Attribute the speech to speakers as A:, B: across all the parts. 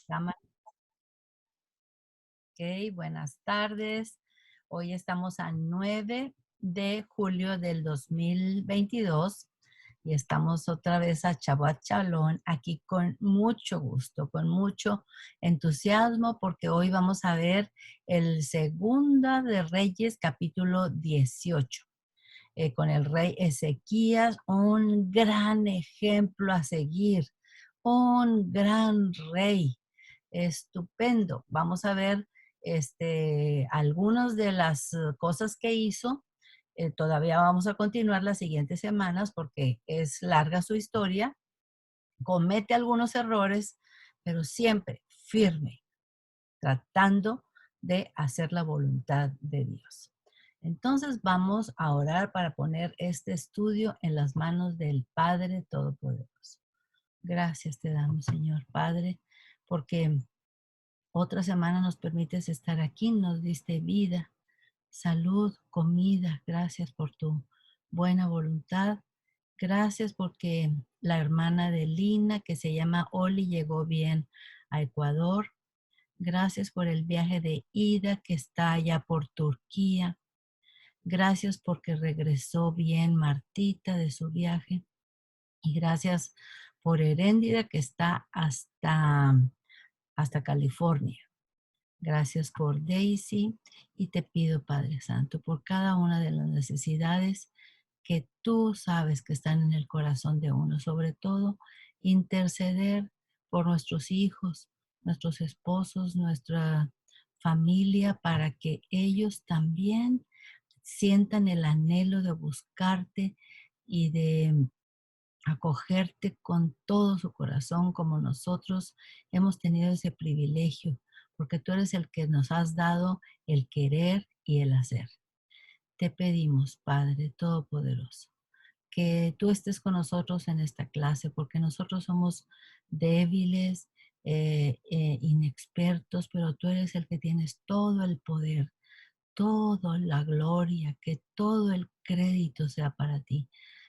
A: Cámara. Ok, buenas tardes. Hoy estamos a 9 de julio del 2022 y estamos otra vez a Shabbat Shalom aquí con mucho gusto, con mucho entusiasmo, porque hoy vamos a ver el Segunda de Reyes, capítulo 18, con el rey Ezequías, un gran ejemplo a seguir, un gran rey. Estupendo. Vamos a ver algunas de las cosas que hizo. Todavía vamos a continuar las siguientes semanas porque es larga su historia. Comete algunos errores, pero siempre firme, tratando de hacer la voluntad de Dios. Entonces vamos a orar para poner este estudio en las manos del Padre Todopoderoso. Gracias te damos, Señor Padre, porque otra semana nos permites estar aquí, nos diste vida, salud, comida. Gracias por tu buena voluntad. Gracias porque la hermana de Lina, que se llama Oli, llegó bien a Ecuador. Gracias por el viaje de ida que está allá por Turquía. Gracias porque regresó bien Martita de su viaje. Y gracias por Heréndida que está hasta California. Gracias por Daisy y te pido, Padre Santo, por cada una de las necesidades que tú sabes que están en el corazón de uno, sobre todo interceder por nuestros hijos, nuestros esposos, nuestra familia, para que ellos también sientan el anhelo de buscarte y de acogerte con todo su corazón, como nosotros hemos tenido ese privilegio, porque tú eres el que nos has dado el querer y el hacer. Te pedimos, Padre Todopoderoso, que tú estés con nosotros en esta clase, porque nosotros somos débiles, inexpertos, pero tú eres el que tienes todo el poder, toda la gloria, que todo el crédito sea para ti.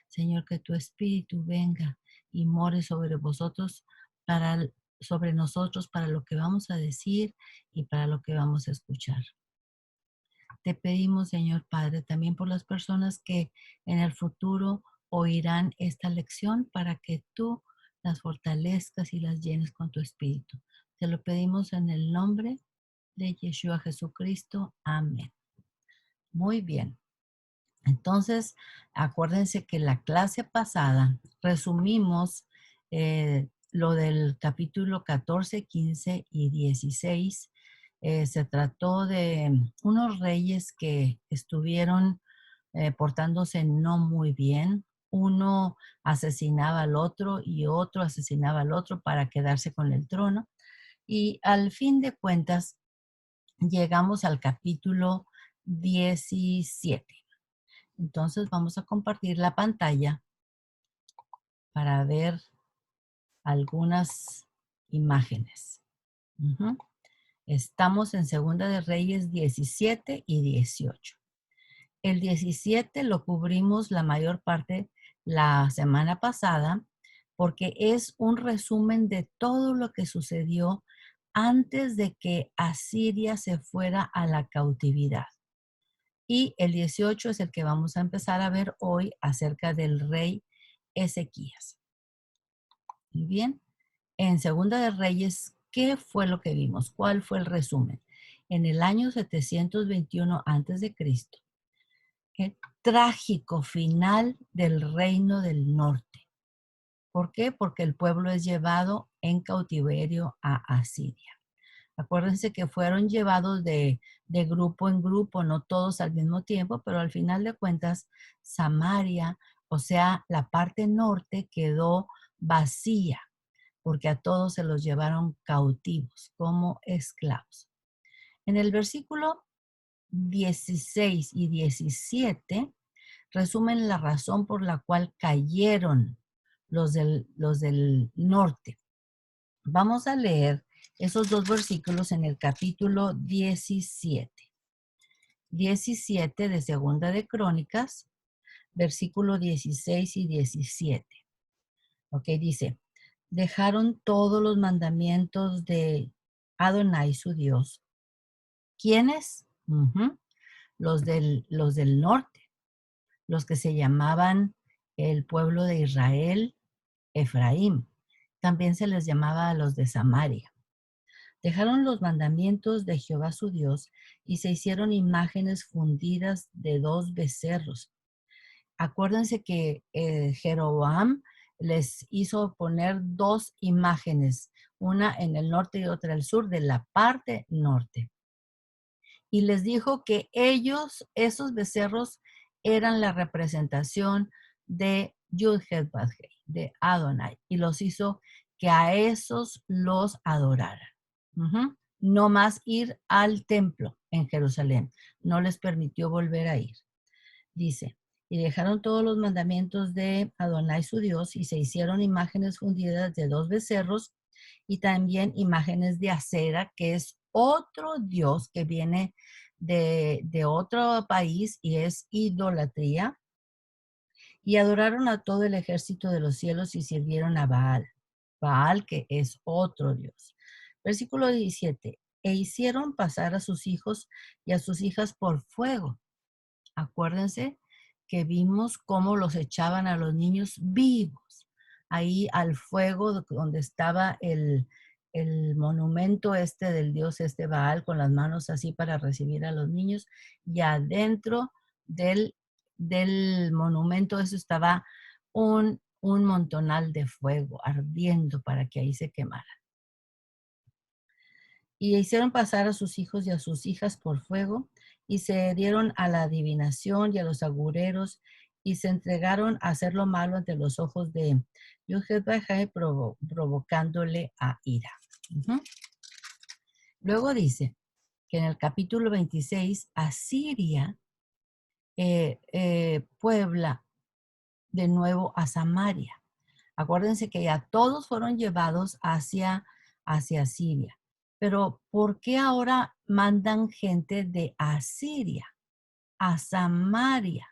A: Señor, que tu espíritu venga y more sobre vosotros, para, sobre nosotros, para lo que vamos a decir y para lo que vamos a escuchar. Te pedimos, Señor Padre, también por las personas que en el futuro oirán esta lección, para que tú las fortalezcas y las llenes con tu espíritu. Te lo pedimos en el nombre de Yeshua Jesucristo. Amén. Muy bien. Entonces, acuérdense que la clase pasada resumimos lo del capítulo 14, 15 y 16. Se trató de unos reyes que estuvieron portándose no muy bien. Uno asesinaba al otro y otro asesinaba al otro para quedarse con el trono. Y al fin de cuentas, llegamos al capítulo 17. Entonces vamos a compartir la pantalla para ver algunas imágenes. Ujú. Estamos en Segunda de Reyes 17 y 18. El 17 lo cubrimos la mayor parte la semana pasada, porque es un resumen de todo lo que sucedió antes de que Asiria se fuera a la cautividad. Y el 18 es el que vamos a empezar a ver hoy, acerca del rey Ezequías. Muy bien. En Segunda de Reyes, ¿qué fue lo que vimos? ¿Cuál fue el resumen? En el año 721 a.C., el trágico final del reino del norte. ¿Por qué? Porque el pueblo es llevado en cautiverio a Asiria. Acuérdense que fueron llevados de grupo en grupo, no todos al mismo tiempo, pero al final de cuentas, Samaria, o sea, la parte norte, quedó vacía, porque a todos se los llevaron cautivos como esclavos. En el versículo 16 y 17 resumen la razón por la cual cayeron los del norte. Vamos a leer esos dos versículos en el capítulo 17. 17 de Segunda de Crónicas, versículo 16 y 17. Ok, dice: dejaron todos los mandamientos de Adonai su Dios. ¿Quiénes? Los del norte, los que se llamaban el pueblo de Israel, Efraín. También se les llamaba a los de Samaria. Dejaron los mandamientos de Jehová su Dios y se hicieron imágenes fundidas de 2 becerros. Acuérdense que Jeroboam les hizo poner 2 imágenes, una en el norte y otra en el sur, de la parte norte. Y les dijo que esos becerros, eran la representación de Yud-Heh-Vav-Heh, de Adonai, y los hizo que a esos los adoraran. No más ir al templo en Jerusalén. No les permitió volver a ir. Dice, y dejaron todos los mandamientos de Adonai su Dios y se hicieron imágenes fundidas de 2 becerros y también imágenes de acera, que es otro dios que viene de otro país y es idolatría. Y adoraron a todo el ejército de los cielos y sirvieron a Baal. Baal, que es otro dios. Versículo 17. E hicieron pasar a sus hijos y a sus hijas por fuego. Acuérdense que vimos cómo los echaban a los niños vivos, ahí al fuego donde estaba el monumento del dios Baal, con las manos así para recibir a los niños, y adentro del monumento eso estaba un montonal de fuego ardiendo para que ahí se quemara. Y hicieron pasar a sus hijos y a sus hijas por fuego, y se dieron a la adivinación y a los agureros, y se entregaron a hacer lo malo ante los ojos de Yud-Heh-Vav-Heh, provocándole a ira. Luego dice que en el capítulo 26, Asiria puebla de nuevo a Samaria. Acuérdense que ya todos fueron llevados hacia Asiria. Pero ¿por qué ahora mandan gente de Asiria a Samaria?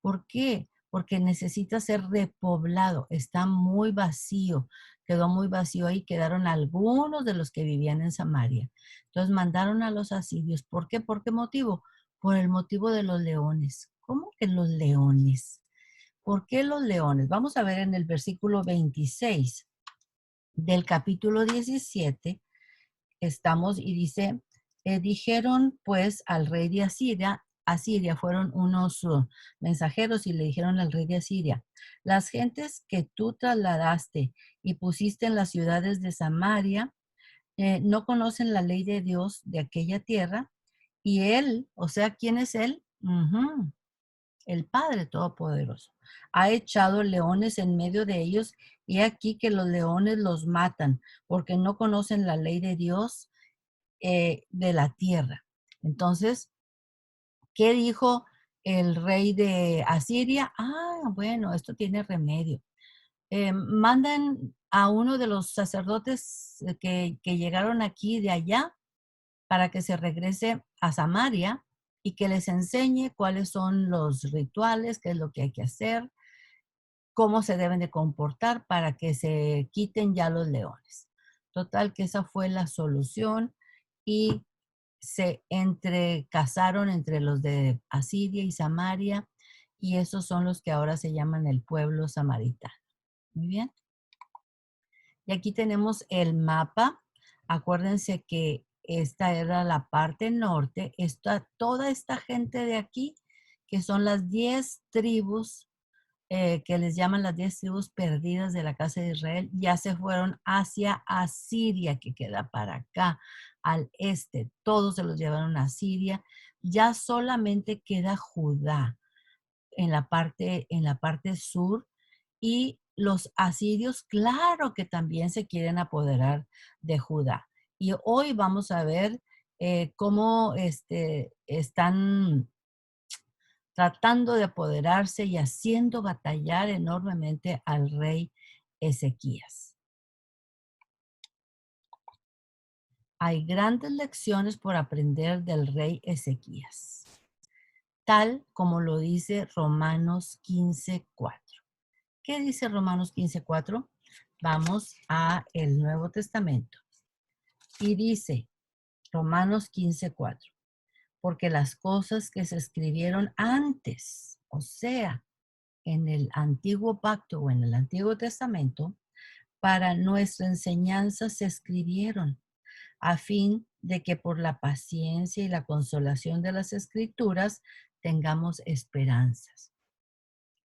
A: ¿Por qué? Porque necesita ser repoblado. Está muy vacío. Quedó muy vacío ahí. Quedaron algunos de los que vivían en Samaria. Entonces mandaron a los asirios. ¿Por qué? ¿Por qué motivo? Por el motivo de los leones. ¿Cómo que los leones? ¿Por qué los leones? Vamos a ver en el versículo 26 del capítulo 17. Estamos y dice, dijeron pues al rey de Asiria fueron unos mensajeros y le dijeron al rey de Asiria, las gentes que tú trasladaste y pusiste en las ciudades de Samaria, no conocen la ley de Dios de aquella tierra, y él, o sea, ¿quién es él? El Padre Todopoderoso. Ha echado leones en medio de ellos, y aquí que los leones los matan, porque no conocen la ley de Dios de la tierra. Entonces, ¿qué dijo el rey de Asiria? Bueno, esto tiene remedio. Mandan a uno de los sacerdotes que llegaron aquí de allá para que se regrese a Samaria y que les enseñe cuáles son los rituales, qué es lo que hay que hacer, cómo se deben de comportar para que se quiten ya los leones. Total, que esa fue la solución, y se casaron entre los de Asiria y Samaria, y esos son los que ahora se llaman el pueblo samaritano. Muy bien. Y aquí tenemos el mapa. Acuérdense que esta era la parte norte. Toda esta gente de aquí, que son las 10 tribus, que les llaman las 10 tribus perdidas de la casa de Israel, ya se fueron hacia Asiria, que queda para acá, al este. Todos se los llevaron a Asiria. Ya solamente queda Judá en la parte sur, y los asirios, claro que también se quieren apoderar de Judá. Y hoy vamos a ver cómo están tratando de apoderarse y haciendo batallar enormemente al rey Ezequías. Hay grandes lecciones por aprender del rey Ezequías, tal como lo dice Romanos 15:4. ¿Qué dice Romanos 15:4? Vamos a el Nuevo Testamento. Y dice, Romanos 15:4, porque las cosas que se escribieron antes, o sea, en el antiguo pacto o en el Antiguo Testamento, para nuestra enseñanza se escribieron, a fin de que por la paciencia y la consolación de las Escrituras tengamos esperanzas.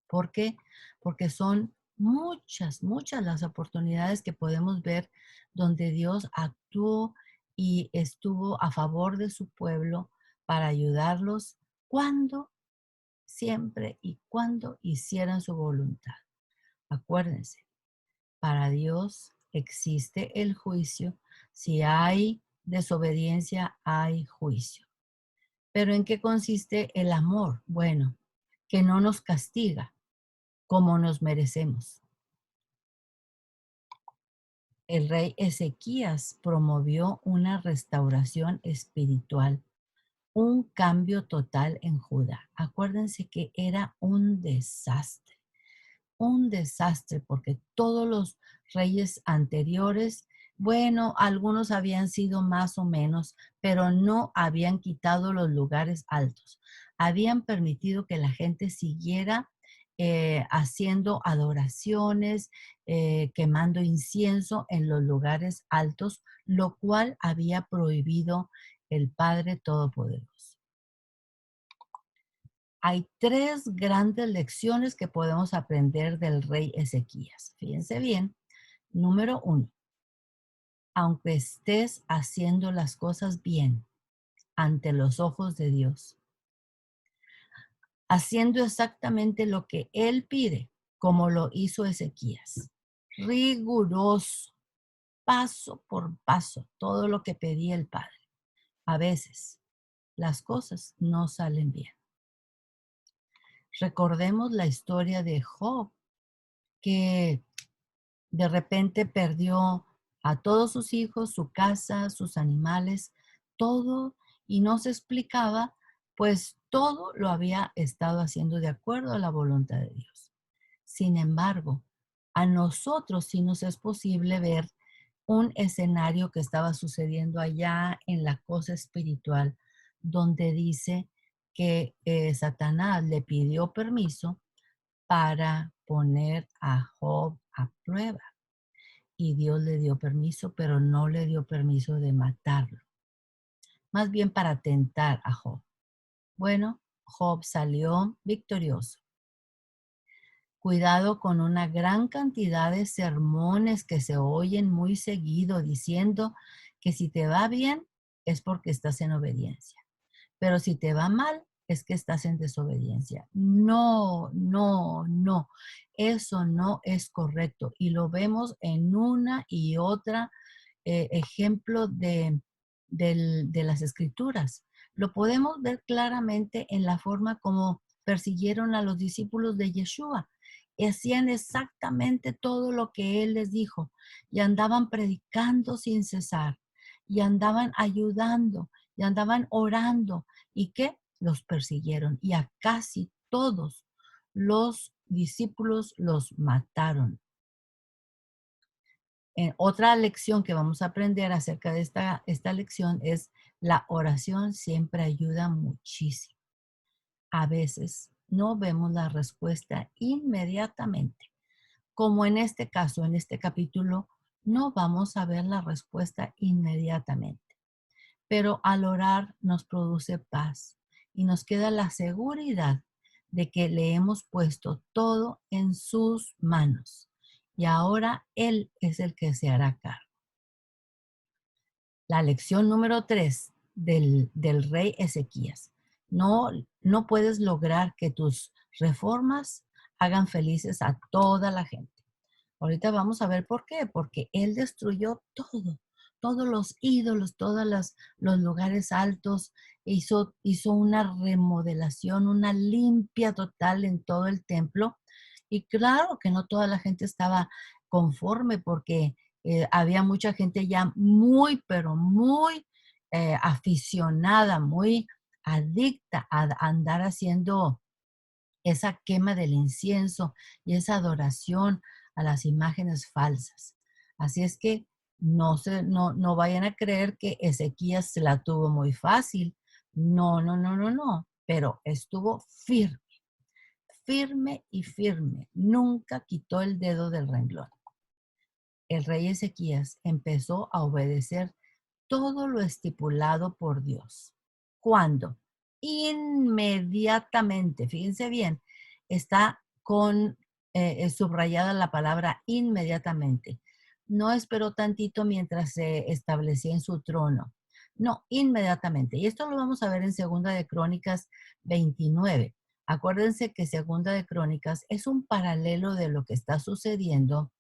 A: ¿Por qué? Porque son muchas, muchas las oportunidades que podemos ver donde Dios actuó y estuvo a favor de su pueblo para ayudarlos cuando, siempre y cuando hicieran su voluntad. Acuérdense, para Dios existe el juicio. Si hay desobediencia, hay juicio. ¿Pero en qué consiste el amor? Bueno, que no nos castiga como nos merecemos. El rey Ezequías promovió una restauración espiritual, un cambio total en Judá. Acuérdense que era un desastre, porque todos los reyes anteriores, bueno, algunos habían sido más o menos, pero no habían quitado los lugares altos. Habían permitido que la gente siguiera haciendo adoraciones, quemando incienso en los lugares altos, lo cual había prohibido el Padre Todopoderoso. Hay tres grandes lecciones que podemos aprender del rey Ezequías. Fíjense bien. Número 1, aunque estés haciendo las cosas bien ante los ojos de Dios, haciendo exactamente lo que Él pide, como lo hizo Ezequías, riguroso, paso por paso, todo lo que pedía el Padre. A veces las cosas no salen bien. Recordemos la historia de Job, que de repente perdió a todos sus hijos, su casa, sus animales, todo, y no se explicaba, pues todo lo había estado haciendo de acuerdo a la voluntad de Dios. Sin embargo, a nosotros sí nos es posible ver un escenario que estaba sucediendo allá en la cosa espiritual, donde dice que Satanás le pidió permiso para poner a Job a prueba. Y Dios le dio permiso, pero no le dio permiso de matarlo. Más bien para tentar a Job. Bueno, Job salió victorioso. Cuidado con una gran cantidad de sermones que se oyen muy seguido diciendo que si te va bien es porque estás en obediencia. Pero si te va mal, es que estás en desobediencia. No, no, no. Eso no es correcto. Y lo vemos en una y otra ejemplo de las escrituras. Lo podemos ver claramente en la forma como persiguieron a los discípulos de Yeshua. Hacían exactamente todo lo que él les dijo y andaban predicando sin cesar y andaban ayudando y andaban orando y que los persiguieron y a casi todos los discípulos los mataron. Otra lección que vamos a aprender acerca de esta lección es la oración siempre ayuda muchísimo. A veces no vemos la respuesta inmediatamente, como en este caso, en este capítulo, no vamos a ver la respuesta inmediatamente. Pero al orar nos produce paz y nos queda la seguridad de que le hemos puesto todo en sus manos y ahora Él es el que se hará cargo. La lección número 3 del rey Ezequías. No puedes lograr que tus reformas hagan felices a toda la gente. Ahorita vamos a ver por qué, porque él destruyó todo, todos los ídolos, los lugares altos, hizo una remodelación, una limpia total en todo el templo. Y claro que no toda la gente estaba conforme porque había mucha gente ya muy, pero muy aficionada, muy adicta a andar haciendo esa quema del incienso y esa adoración a las imágenes falsas. Así es que no vayan a creer que Ezequías se la tuvo muy fácil. No, no, no, no, no. Pero estuvo firme, firme y firme. Nunca quitó el dedo del renglón. El rey Ezequías empezó a obedecer todo lo estipulado por Dios. ¿Cuándo? Inmediatamente. Fíjense bien, está con subrayada la palabra inmediatamente. No esperó tantito mientras se establecía en su trono. No, inmediatamente. Y esto lo vamos a ver en Segunda de Crónicas 29. Acuérdense que Segunda de Crónicas es un paralelo de lo que está sucediendo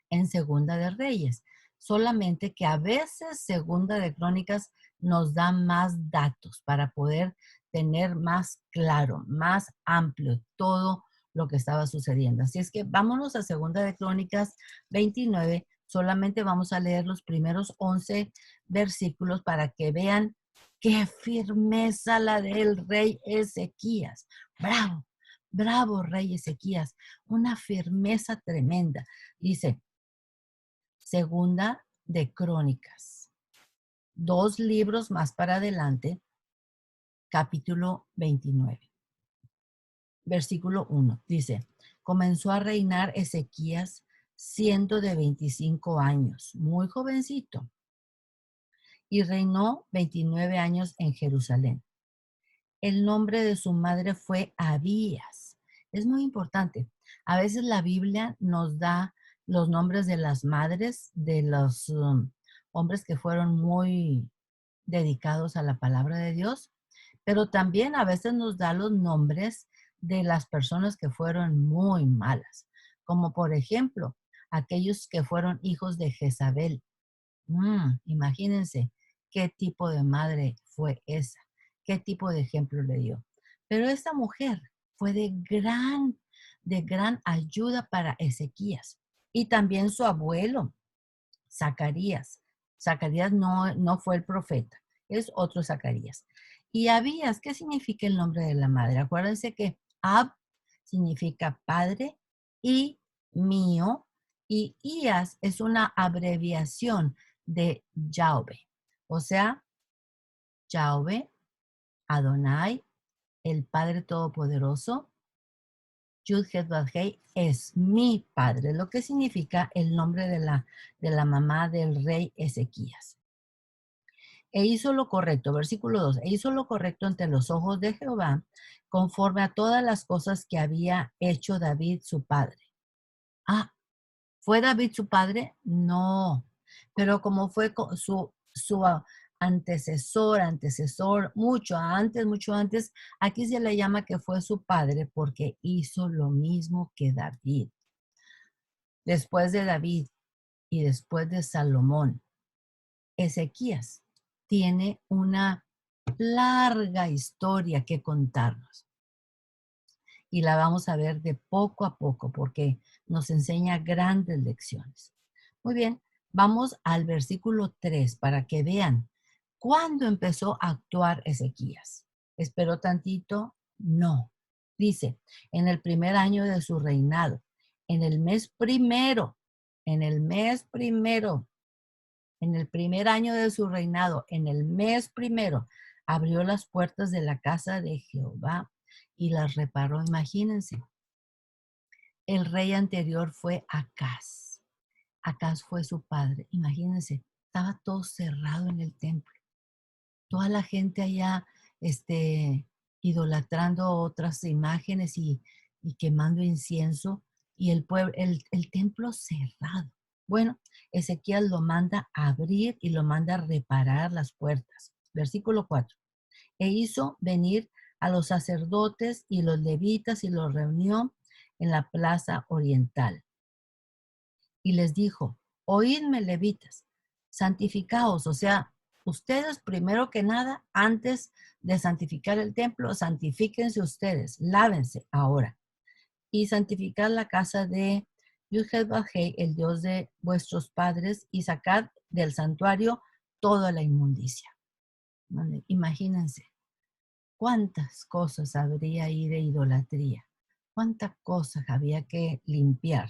A: en Segunda de Reyes. Solamente que a veces Segunda de Crónicas nos da más datos para poder tener más claro, más amplio todo lo que estaba sucediendo. Así es que vámonos a Segunda de Crónicas 29. Solamente vamos a leer los primeros 11 versículos para que vean qué firmeza la del rey Ezequías. Bravo, bravo rey Ezequías. Una firmeza tremenda. Dice, Segunda de Crónicas, 2 libros más para adelante, capítulo 29, versículo 1. Dice, comenzó a reinar Ezequías siendo de 25 años, muy jovencito, y reinó 29 años en Jerusalén. El nombre de su madre fue Abías. Es muy importante. A veces la Biblia nos da los nombres de las madres de los hombres que fueron muy dedicados a la palabra de Dios, pero también a veces nos da los nombres de las personas que fueron muy malas, como por ejemplo aquellos que fueron hijos de Jezabel. Imagínense qué tipo de madre fue esa, qué tipo de ejemplo le dio. Pero esta mujer fue de gran ayuda para Ezequías y también su abuelo, Zacarías. Zacarías no fue el profeta, es otro Zacarías. Y Abías, ¿qué significa el nombre de la madre? Acuérdense que Ab significa padre y mío, y Ías es una abreviación de Yahweh. O sea, Yahweh, Adonai, el Padre Todopoderoso, Yud-Heh-Vav-Heh es mi padre, lo que significa el nombre de la mamá del rey Ezequías. E hizo lo correcto, versículo 2, e hizo lo correcto ante los ojos de Jehová, conforme a todas las cosas que había hecho David su padre. Ah, ¿fue David su padre? No, pero como fue su antecesor, mucho antes, aquí se le llama que fue su padre porque hizo lo mismo que David. Después de David y después de Salomón, Ezequías tiene una larga historia que contarnos y la vamos a ver de poco a poco porque nos enseña grandes lecciones. Muy bien, vamos al versículo 3 para que vean cuándo empezó a actuar Ezequías. ¿Esperó tantito? No. Dice, en el primer año de su reinado, en el mes primero, en el mes primero, en el primer año de su reinado, en el mes primero, abrió las puertas de la casa de Jehová y las reparó. Imagínense, el rey anterior fue Acaz. Acaz fue su padre. Imagínense, estaba todo cerrado en el templo. Toda la gente allá, idolatrando otras imágenes y quemando incienso y el pueblo, el templo cerrado. Bueno, Ezequiel lo manda a abrir y lo manda a reparar las puertas. Versículo 4. E hizo venir a los sacerdotes y los levitas y los reunió en la plaza oriental. Y les dijo, oídme levitas, santificaos, o sea, ustedes primero que nada, antes de santificar el templo, santifíquense ustedes, lávense ahora y santificad la casa de Yud-Heh-Vav-Heh, el Dios de vuestros padres, y sacad del santuario toda la inmundicia. Imagínense cuántas cosas habría ahí de idolatría, cuántas cosas había que limpiar.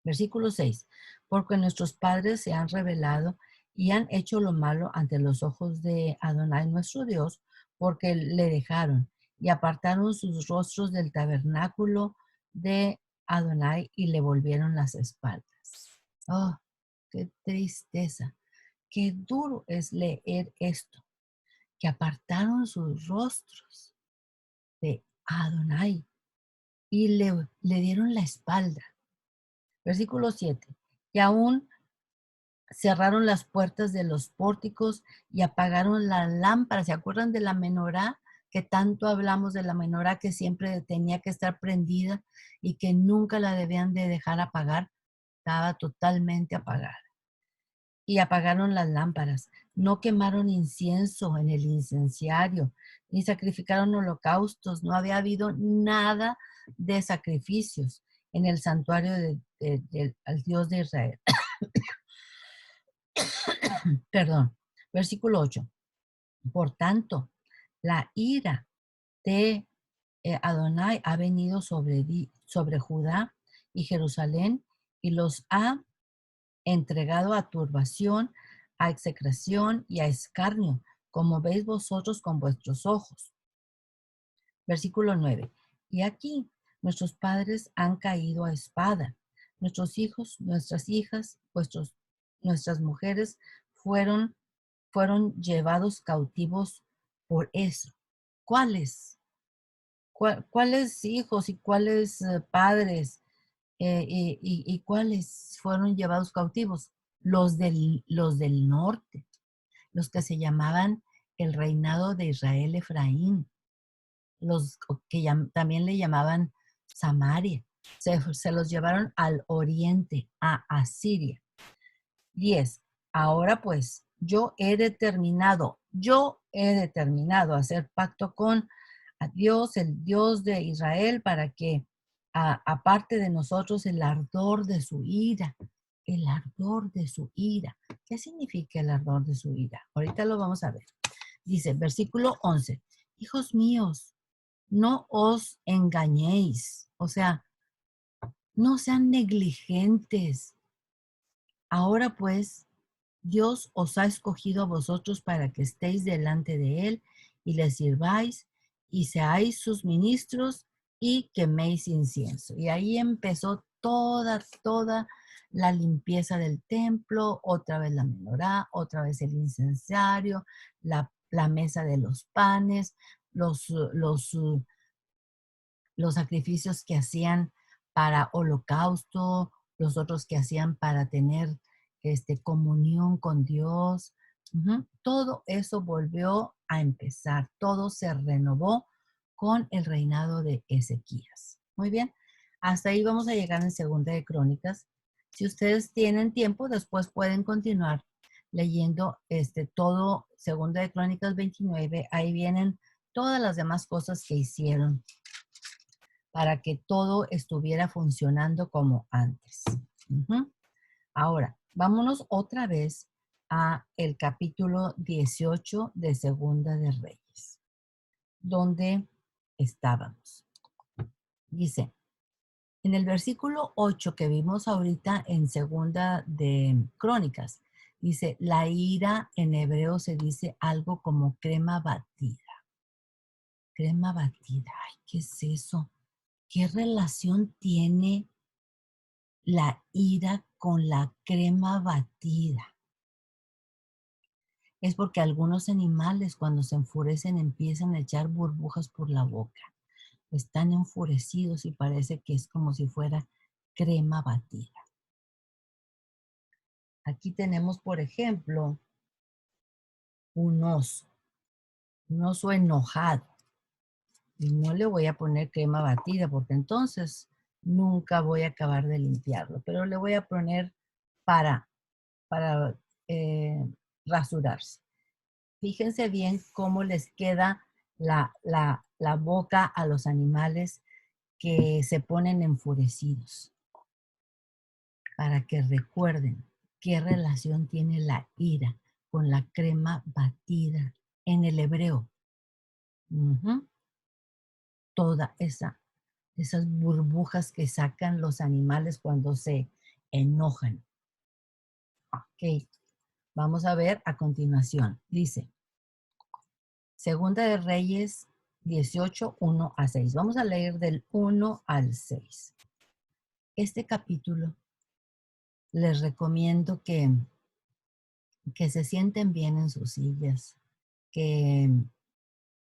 A: Versículo 6. Porque nuestros padres se han rebelado y han hecho lo malo ante los ojos de Adonai nuestro Dios, porque le dejaron y apartaron sus rostros del tabernáculo de Adonai y le volvieron las espaldas. Oh, qué tristeza, qué duro es leer esto, que apartaron sus rostros de Adonai y le dieron la espalda. Versículo 7. Y aún cerraron las puertas de los pórticos y apagaron las lámparas. ¿Se acuerdan de la menorá? Que tanto hablamos de la menorá, que siempre tenía que estar prendida y que nunca la debían de dejar apagar. Estaba totalmente apagada. Y apagaron las lámparas. No quemaron incienso en el incenciario, ni sacrificaron holocaustos. No había habido nada de sacrificios en el santuario al Dios de Israel. Perdón. Versículo 8. Por tanto, la ira de Adonai ha venido sobre Judá y Jerusalén y los ha entregado a turbación, a execración y a escarnio, como veis vosotros con vuestros ojos. Versículo 9. Y aquí nuestros padres han caído a espada. Nuestros hijos, nuestras hijas, nuestras mujeres fueron llevados cautivos por eso. ¿Cuáles? ¿Cuáles hijos y cuáles padres y cuáles fueron llevados cautivos? Los del norte, los que se llamaban el reinado de Israel Efraín, los que también le llamaban Samaria. Se los llevaron al oriente, a Asiria. 10. Ahora pues, yo he determinado hacer pacto con a Dios, el Dios de Israel, para que aparte de nosotros el ardor de su ira. El ardor de su ira. ¿Qué significa el ardor de su ira? Ahorita lo vamos a ver. Dice, versículo 11. Hijos míos, no os engañéis. O sea, no sean negligentes. Ahora pues, Dios os ha escogido a vosotros para que estéis delante de Él y le sirváis y seáis sus ministros y queméis incienso. Y ahí empezó toda la limpieza del templo, otra vez la menorá, otra vez el incensario, la mesa de los panes, los sacrificios que hacían para holocausto, los otros que hacían para tener comunión con Dios. Todo eso volvió a empezar, todo se renovó con el reinado de Ezequías. Muy bien, hasta ahí vamos a llegar en Segunda de Crónicas. Si ustedes tienen tiempo, después pueden continuar leyendo todo Segunda de Crónicas 29. Ahí vienen todas las demás cosas que hicieron para que todo estuviera funcionando como antes. Ahora, vámonos otra vez a el capítulo 18 de Segunda de Reyes, donde estábamos. Dice, en el versículo 8 que vimos ahorita en Segunda de Crónicas, dice, la ira en hebreo se dice algo como crema batida. Crema batida, ay, ¿qué es eso? ¿Qué relación tiene la ira con la crema batida? Es porque algunos animales cuando se enfurecen empiezan a echar burbujas por la boca. Están enfurecidos y parece que es como si fuera crema batida. Aquí tenemos, por ejemplo, un oso enojado. Y no le voy a poner crema batida porque entonces nunca voy a acabar de limpiarlo. Pero le voy a poner para eh, rasurarse. Fíjense bien cómo les queda la boca a los animales que se ponen enfurecidos, para que recuerden qué relación tiene la ira con la crema batida en el hebreo. Toda esas burbujas que sacan los animales cuando se enojan. Ok, vamos a ver a continuación. Dice, Segunda de Reyes 18, 1 a 6. Vamos a leer del 1 al 6. Este capítulo les recomiendo que se sienten bien en sus sillas, que,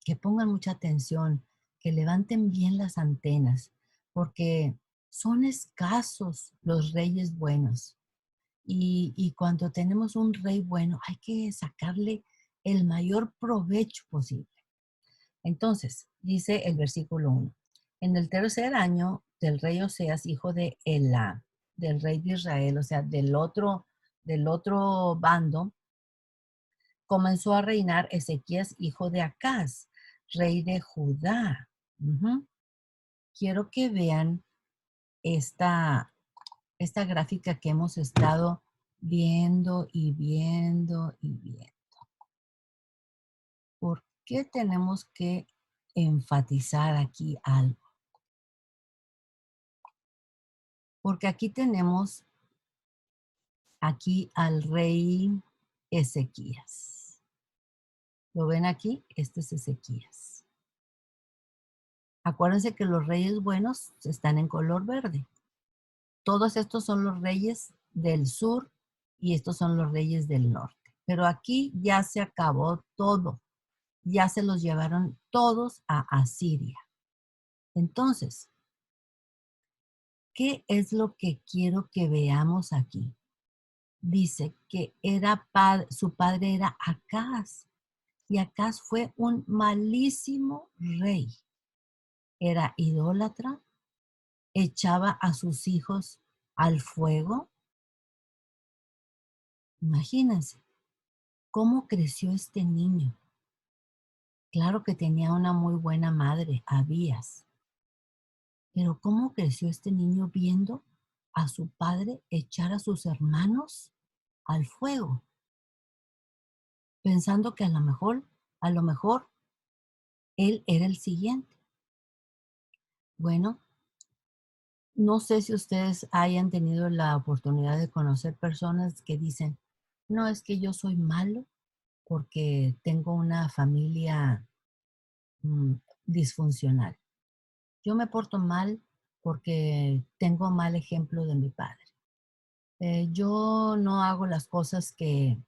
A: que pongan mucha atención, que levanten bien las antenas, porque son escasos los reyes buenos. Y cuando tenemos un rey bueno, hay que sacarle el mayor provecho posible. Entonces, dice el versículo 1. En el tercer año del rey Oseas, hijo de Elá, del rey de Israel, o sea, del otro bando, comenzó a reinar Ezequías, hijo de Acaz, rey de Judá. Ujú. Quiero que vean esta, esta gráfica que hemos estado viendo y viendo y viendo. ¿Por qué tenemos que enfatizar aquí algo? Porque aquí tenemos aquí al rey Ezequías. ¿Lo ven aquí? Este es Ezequías. Acuérdense que los reyes buenos están en color verde. Todos estos son los reyes del sur y estos son los reyes del norte. Pero aquí ya se acabó todo. Ya se los llevaron todos a Asiria. Entonces, ¿qué es lo que quiero que veamos aquí? Dice que su padre era Acaz y Acaz fue un malísimo rey. Era idólatra, echaba a sus hijos al fuego. Imagínense, ¿cómo creció este niño? Claro que tenía una muy buena madre, Abías, pero ¿cómo creció este niño viendo a su padre echar a sus hermanos al fuego? Pensando que a lo mejor él era el siguiente. Bueno, no sé si ustedes hayan tenido la oportunidad de conocer personas que dicen, no, es que yo soy malo porque tengo una familia mm, disfuncional. Yo me porto mal porque tengo mal ejemplo de mi padre. Yo no hago las cosas que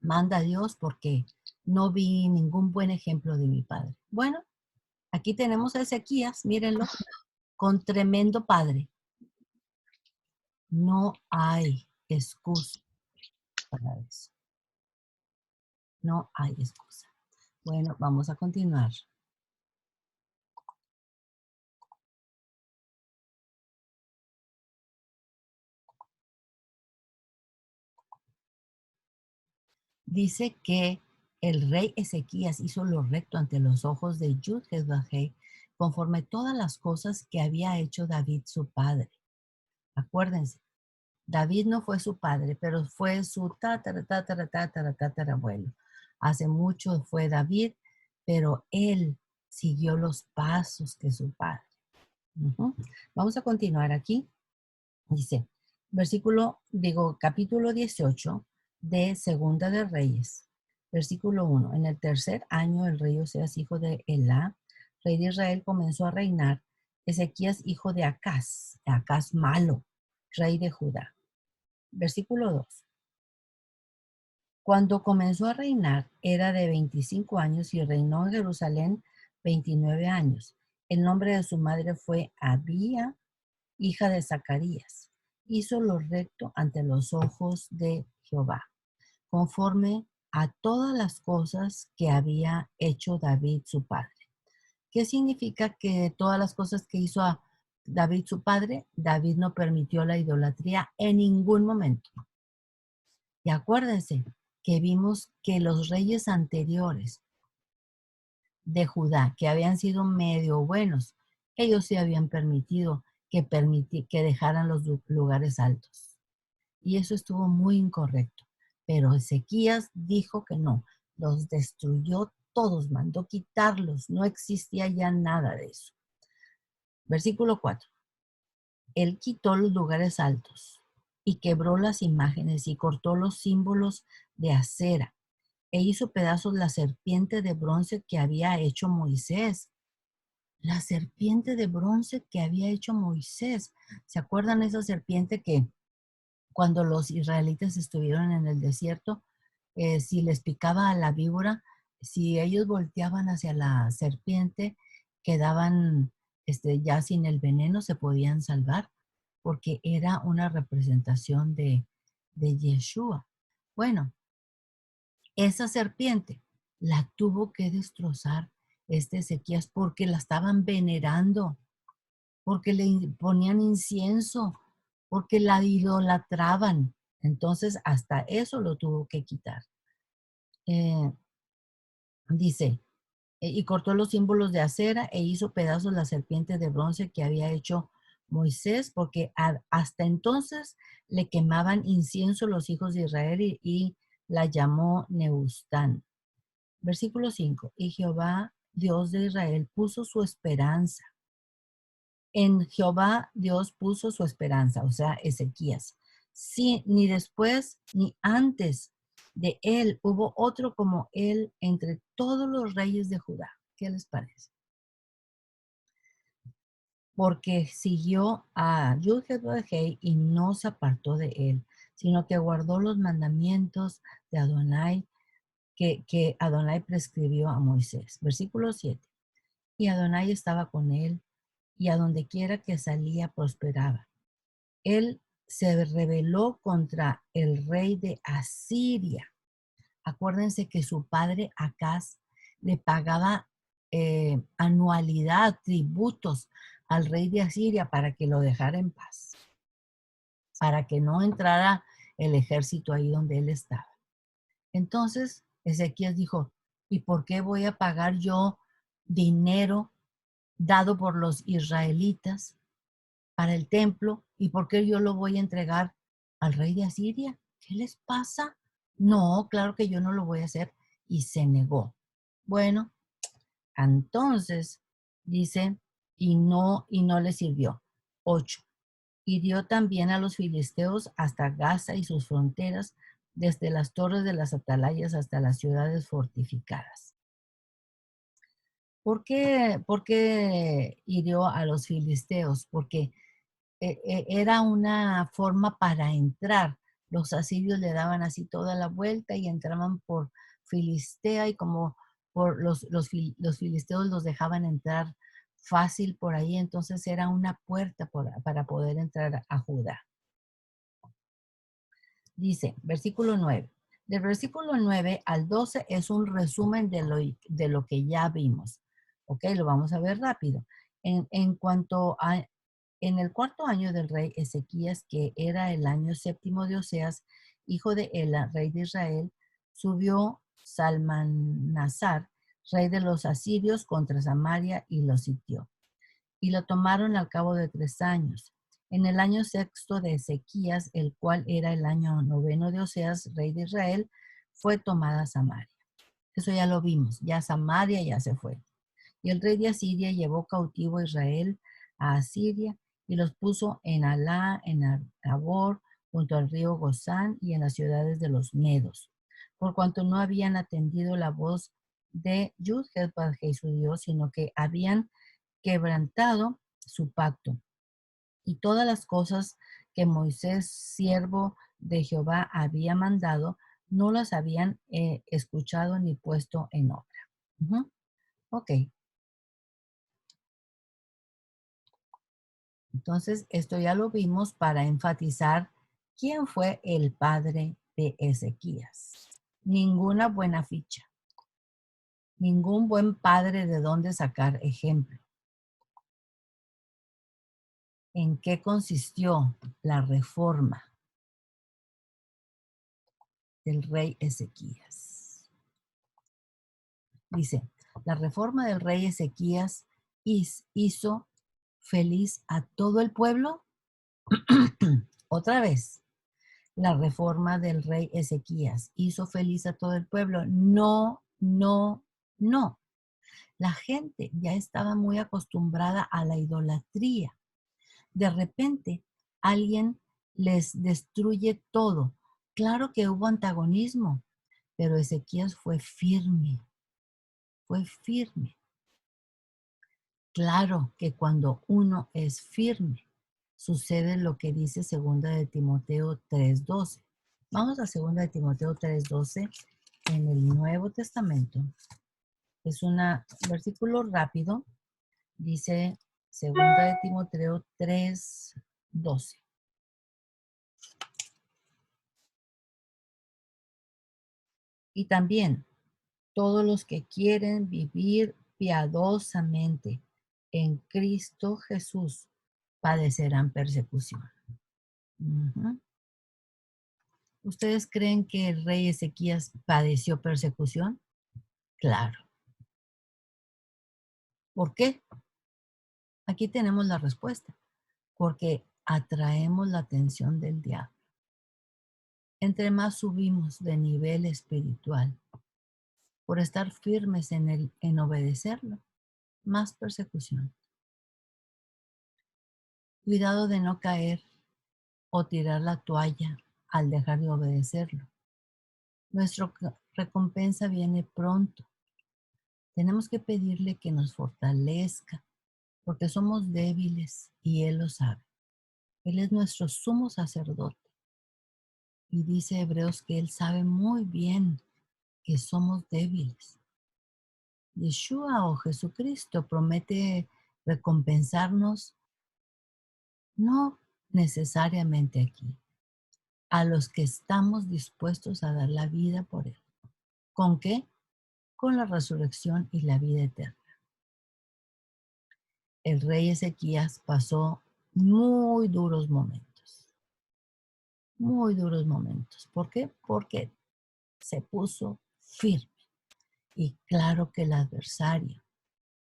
A: manda Dios porque no vi ningún buen ejemplo de mi padre. Bueno, aquí tenemos a Ezequías, mírenlo, con tremendo padre. No hay excusa para eso. No hay excusa. Bueno, vamos a continuar. Dice que el rey Ezequías hizo lo recto ante los ojos de Yud-Heh, conforme todas las cosas que había hecho David su padre. Acuérdense, David no fue su padre, pero fue su tatarabuelo. Hace mucho fue David, pero él siguió los pasos de su padre. Ujú. Vamos a continuar aquí. Dice, capítulo 18 de Segunda de Reyes, versículo 1. En el tercer año el rey Oseas, hijo de Elá, rey de Israel, comenzó a reinar Ezequías, hijo de Acaz, Acaz malo, rey de Judá. Versículo 2. Cuando comenzó a reinar era de 25 años y reinó en Jerusalén 29 años. El nombre de su madre fue Abía, hija de Zacarías. Hizo lo recto ante los ojos de Jehová, conforme a todas las cosas que había hecho David su padre. ¿Qué significa que todas las cosas que hizo a David su padre? David no permitió la idolatría en ningún momento. Y acuérdense que vimos que los reyes anteriores de Judá, que habían sido medio buenos, ellos sí habían permitido que dejaran los lugares altos. Y eso estuvo muy incorrecto. Pero Ezequías dijo que no, los destruyó todos, mandó quitarlos, no existía ya nada de eso. Versículo 4. Él quitó los lugares altos y quebró las imágenes y cortó los símbolos de acera e hizo pedazos la serpiente de bronce que había hecho Moisés. La serpiente de bronce que había hecho Moisés. ¿Se acuerdan esa serpiente que cuando los israelitas estuvieron en el desierto, si les picaba a la víbora, si ellos volteaban hacia la serpiente, quedaban ya sin el veneno, se podían salvar, porque era una representación de Yeshua. Bueno, esa serpiente la tuvo que destrozar Ezequías porque la estaban venerando, porque le ponían incienso, porque la idolatraban. Entonces, hasta eso lo tuvo que quitar. Eh, dice, y cortó los símbolos de acera e hizo pedazos la serpiente de bronce que había hecho Moisés, porque hasta entonces le quemaban incienso los hijos de Israel y la llamó Neustán. Versículo 5. Y Jehová, Dios de Israel, puso su esperanza. En Jehová Dios puso su esperanza, o sea, Ezequías. Sí, ni después ni antes de él hubo otro como él entre todos los reyes de Judá. ¿Qué les parece? Porque siguió a Yud-Heh y no se apartó de él, sino que guardó los mandamientos de Adonai que Adonai prescribió a Moisés. Versículo 7. Y Adonai estaba con él, y a donde quiera que salía prosperaba. Él se rebeló contra el rey de Asiria. Acuérdense que su padre Acaz le pagaba anualidad, tributos al rey de Asiria para que lo dejara en paz, para que no entrara el ejército ahí donde él estaba. Entonces Ezequías dijo, ¿y por qué voy a pagar yo dinero dado por los israelitas para el templo? ¿Y por qué yo lo voy a entregar al rey de Asiria? ¿Qué les pasa? No, claro que yo no lo voy a hacer. Y se negó. Bueno, entonces dice, y no le sirvió. 8. Hirió también a los filisteos hasta Gaza y sus fronteras, desde las torres de las atalayas hasta las ciudades fortificadas. Por qué hirió a los filisteos? Porque era una forma para entrar. Los asirios le daban así toda la vuelta y entraban por Filistea y como por los filisteos los dejaban entrar fácil por ahí, entonces era una puerta para poder entrar a Judá. Dice, versículo 9. Del versículo 9 al 12 es un resumen de lo que ya vimos. Ok, lo vamos a ver rápido. En cuanto a en el cuarto año del rey Ezequías, que era el año séptimo de Oseas, hijo de Ela, rey de Israel, subió Salmanasar, rey de los asirios, contra Samaria y lo sitió. Y lo tomaron al cabo de 3 años. En el año sexto de Ezequías, el cual era el año noveno de Oseas, rey de Israel, fue tomada Samaria. Eso ya lo vimos, ya Samaria ya se fue. Y el rey de Asiria llevó cautivo a Israel a Asiria y los puso en Alá, en Tabor, junto al río Gozán y en las ciudades de los Medos, por cuanto no habían atendido la voz de Yud-Heh-Padje, su Dios, sino que habían quebrantado su pacto y todas las cosas que Moisés, siervo de Jehová, había mandado, no las habían escuchado ni puesto en obra. Ok, entonces esto ya lo vimos para enfatizar quién fue el padre de Ezequías. Ninguna buena ficha, ningún buen padre de dónde sacar ejemplo. ¿En qué consistió la reforma del rey Ezequías? Dice, la reforma del rey Ezequías hizo feliz a todo el pueblo. Otra vez, la reforma del rey Ezequías hizo feliz a todo el pueblo. No, no, no. La gente ya estaba muy acostumbrada a la idolatría. De repente, alguien les destruye todo. Claro que hubo antagonismo, pero Ezequías fue firme, fue firme. Claro que cuando uno es firme, sucede lo que dice segunda de Timoteo 3:12. Vamos a segunda de Timoteo 3:12 en el Nuevo Testamento. Es un versículo rápido. Dice segunda de Timoteo 3:12. Y también todos los que quieren vivir piadosamente en Cristo Jesús padecerán persecución. Ujú. ¿Ustedes creen que el rey Ezequías padeció persecución? Claro. ¿Por qué? Aquí tenemos la respuesta. Porque atraemos la atención del diablo. Entre más subimos de nivel espiritual, por estar firmes en obedecerlo, más persecución. Cuidado de no caer o tirar la toalla al dejar de obedecerlo. Nuestra recompensa viene pronto. Tenemos que pedirle que nos fortalezca, porque somos débiles y Él lo sabe. Él es nuestro sumo sacerdote. Y dice Hebreos que Él sabe muy bien que somos débiles. Yeshua o Jesucristo promete recompensarnos no necesariamente aquí, a los que estamos dispuestos a dar la vida por Él. ¿Con qué? Con la resurrección y la vida eterna. El rey Ezequías pasó muy duros momentos, muy duros momentos. ¿Por qué? Porque se puso firme. Y claro que el adversario,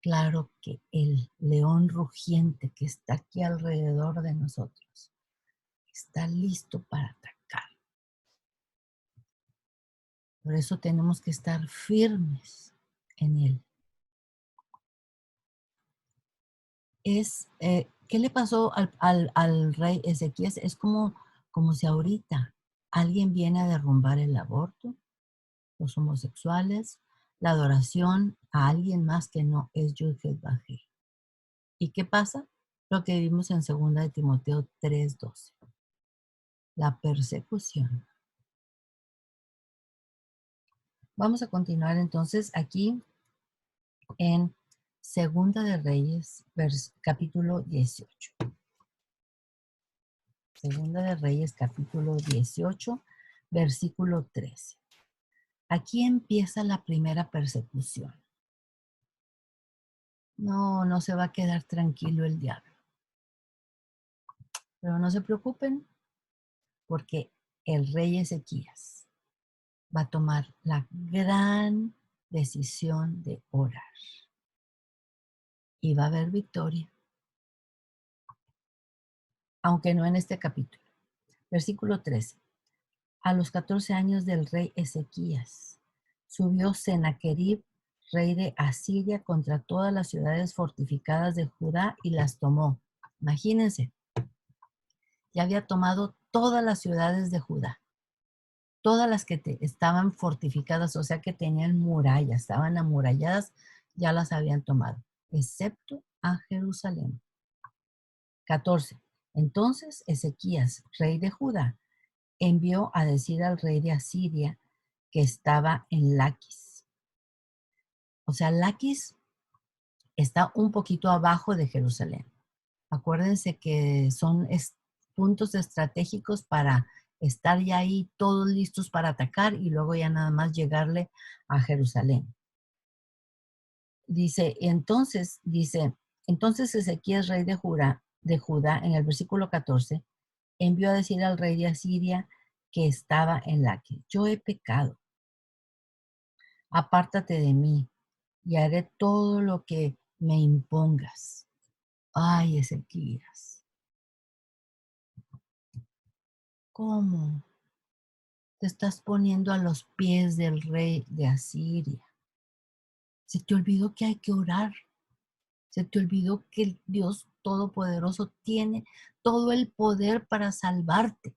A: claro que el león rugiente que está aquí alrededor de nosotros, está listo para atacar. Por eso tenemos que estar firmes en él. ¿Qué le pasó al rey Ezequías? Es como si ahorita alguien viene a derrumbar el aborto, los homosexuales, la adoración a alguien más que no es Yud-Heh Vah-Heh. ¿Y qué pasa? Lo que vimos en 2 de Timoteo 3:12. La persecución. Vamos a continuar entonces aquí en Segunda de Reyes, capítulo 18. Segunda de Reyes, capítulo 18, versículo 13. Aquí empieza la primera persecución. No se va a quedar tranquilo el diablo. Pero no se preocupen, porque el rey Ezequías va a tomar la gran decisión de orar. Y va a haber victoria, aunque no en este capítulo. Versículo 13. A los 14 años del rey Ezequías, subió Sennacherib, rey de Asiria, contra todas las ciudades fortificadas de Judá y las tomó. Imagínense, ya había tomado todas las ciudades de Judá, todas las que estaban fortificadas, o sea que tenían murallas, estaban amuralladas, ya las habían tomado, excepto a Jerusalén. 14. Entonces Ezequías, rey de Judá, envió a decir al rey de Asiria que estaba en Laquis. O sea, Laquis está un poquito abajo de Jerusalén. Acuérdense que son puntos estratégicos para estar ya ahí todos listos para atacar y luego ya nada más llegarle a Jerusalén. Entonces Ezequías, rey de Judá, en el versículo 14, envió a decir al rey de Asiria que estaba en Laquis: yo he pecado, apártate de mí y haré todo lo que me impongas. Ay, Ezequías, ¿cómo te estás poniendo a los pies del rey de Asiria? Se te olvidó que hay que orar. Se te olvidó que el Dios Todopoderoso tiene todo el poder para salvarte.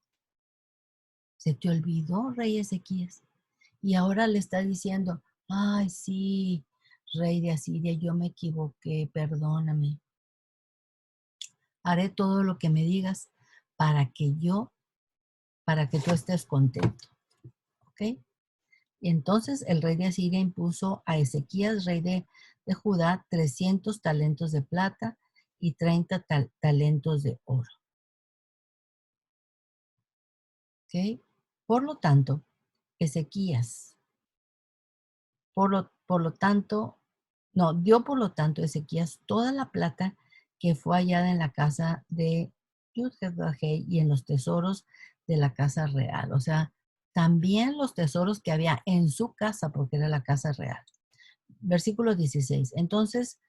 A: Se te olvidó, rey Ezequías. Y ahora le está diciendo, ay, sí, rey de Asiria, yo me equivoqué, perdóname. Haré todo lo que me digas para que para que tú estés contento. ¿Ok? Y entonces el rey de Asiria impuso a Ezequías, rey de Judá, 300 talentos de plata y 30 talentos de oro. ¿Ok? Por lo tanto, Ezequías, por lo tanto, no, dio por lo tanto Ezequías toda la plata que fue hallada en la casa de Yudhebahei y en los tesoros de la casa real. O sea, también los tesoros que había en su casa, porque era la casa real. Versículo 16. Entonces,